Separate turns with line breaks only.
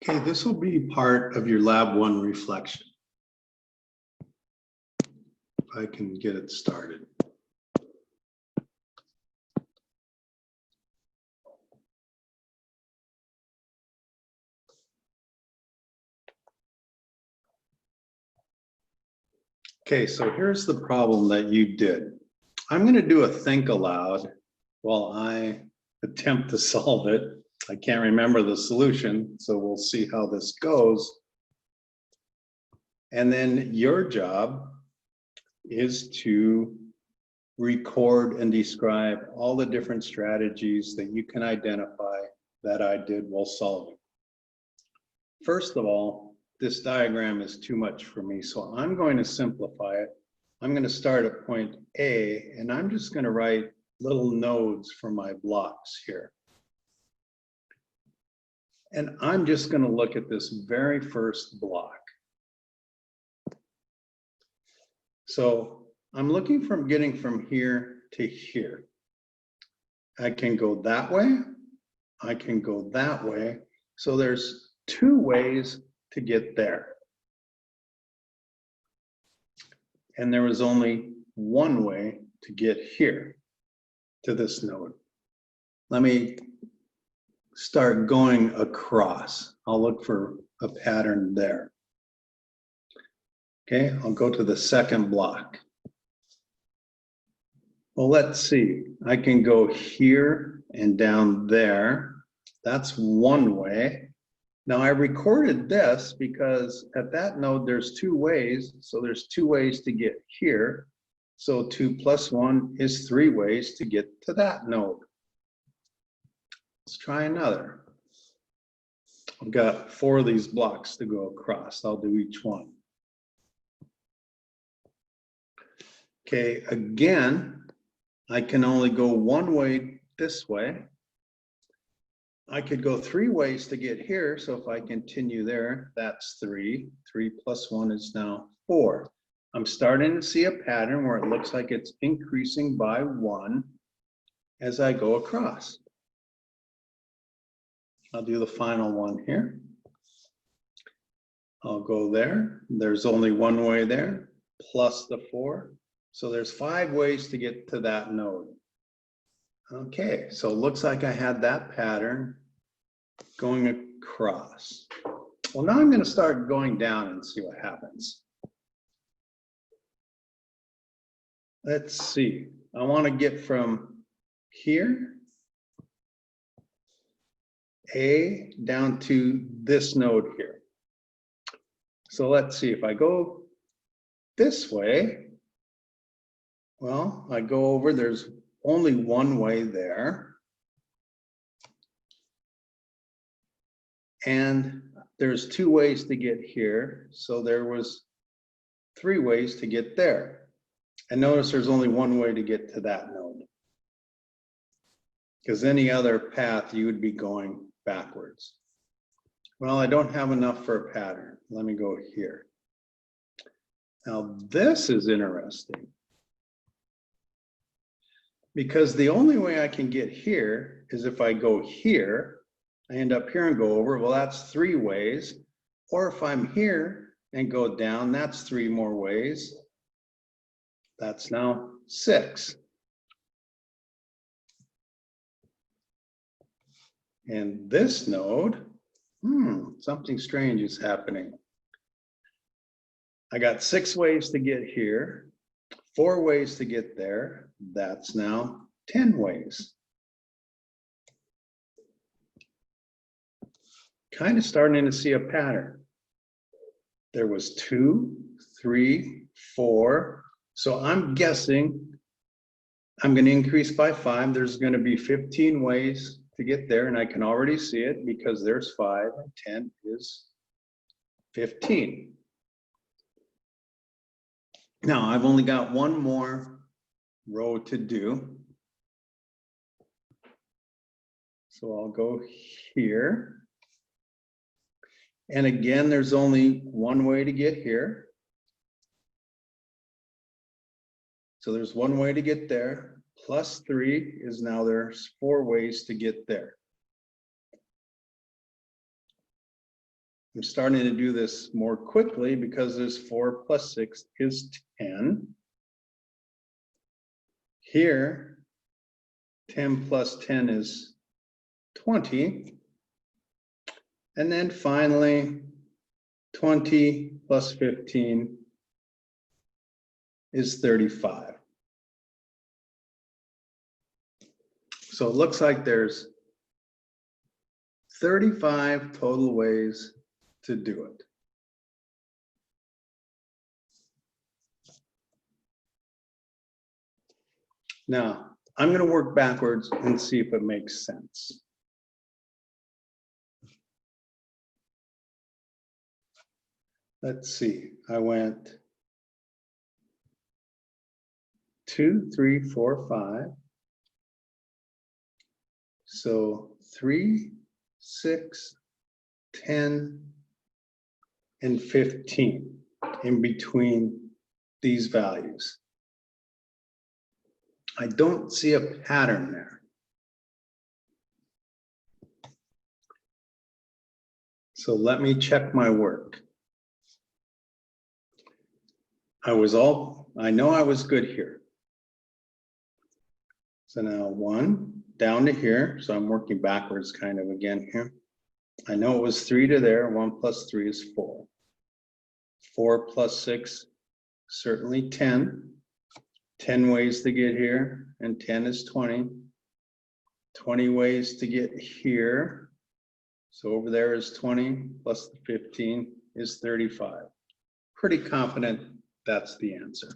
Okay, this will be part of your Lab 1 reflection. If I can get it started. Okay, so here's the problem that you did. I'm going to do a think aloud while I attempt to solve it. I can't remember the solution, so we'll see how this goes. And then your job is to record and describe all the different strategies that you can identify that I did while solving. First of all, this diagram is too much for me, so I'm going to simplify it. I'm going to start at point A, and I'm just going to write little nodes for my blocks here. And I'm just going to look at this very first block. So I'm looking from getting from here to here. I can go that way. I can go that way. So there's two ways to get there. And there was only one way to get here to this node. Let me start going across. I'll look for a pattern there. Okay, I'll go to the second block. Well, let's see. I can go here and down there. That's one way. Now I recorded this because at that node there's two ways. So there's two ways to get here. So 2 + 1 is 3 ways to get to that node. Let's try another. I've got 4 of these blocks to go across. I'll do each one. Okay, again, I can only go one way this way. I could go 3 ways to get here. So if I continue there, that's 3. 3 + 1 is now 4. I'm starting to see a pattern where it looks like it's increasing by 1 as I go across. I'll do the final one here. I'll go there. There's only one way there, plus the 4. So there's 5 ways to get to that node. Okay, so it looks like I had that pattern going across. Well, now I'm going to start going down and see what happens. Let's see. I want to get from here, A, down to this node here. So let's see. If I go this way, well, I go over, there's only one way there. And there's 2 ways to get here. So there was 3 ways to get there. And notice there's only one way to get to that node. Because any other path, you would be going backwards. Well, I don't have enough for a pattern. Let me go here. Now this is interesting. Because the only way I can get here is if I go here, I end up here and go over. Well, that's 3 ways. Or if I'm here and go down, that's 3 more ways. That's now 6. And this node, something strange is happening. I got 6 ways to get here, 4 ways to get there. That's now 10 ways. Kind of starting to see a pattern. There was 2, 3, 4. So I'm guessing I'm going to increase by 5. There's going to be 15 ways to get there, and I can already see it because there's 5 and 10 is 15. Now I've only got one more row to do. So I'll go here. And again, there's only one way to get here. So there's one way to get there. Plus 3 is now there's 4 ways to get there. I'm starting to do this more quickly because there's 4 plus 6 is 10. Here, 10 plus 10 is 20. And then finally, 20 plus 15 is 35. So it looks like there's 35 total ways to do it. Now, I'm going to work backwards and see if it makes sense. Let's see, I went 2, 3, 4, 5. So 3, 6, 10, and 15 in between these values. I don't see a pattern there. So let me check my work. I know I was good here. So now 1 down to here. So I'm working backwards kind of again here. I know it was 3 to there. 1 plus 3 is 4. 4 plus 6, certainly 10. 10 ways to get here, and 10 is 20. 20 ways to get here. So over there is 20 plus the 15 is 35. Pretty confident that's the answer.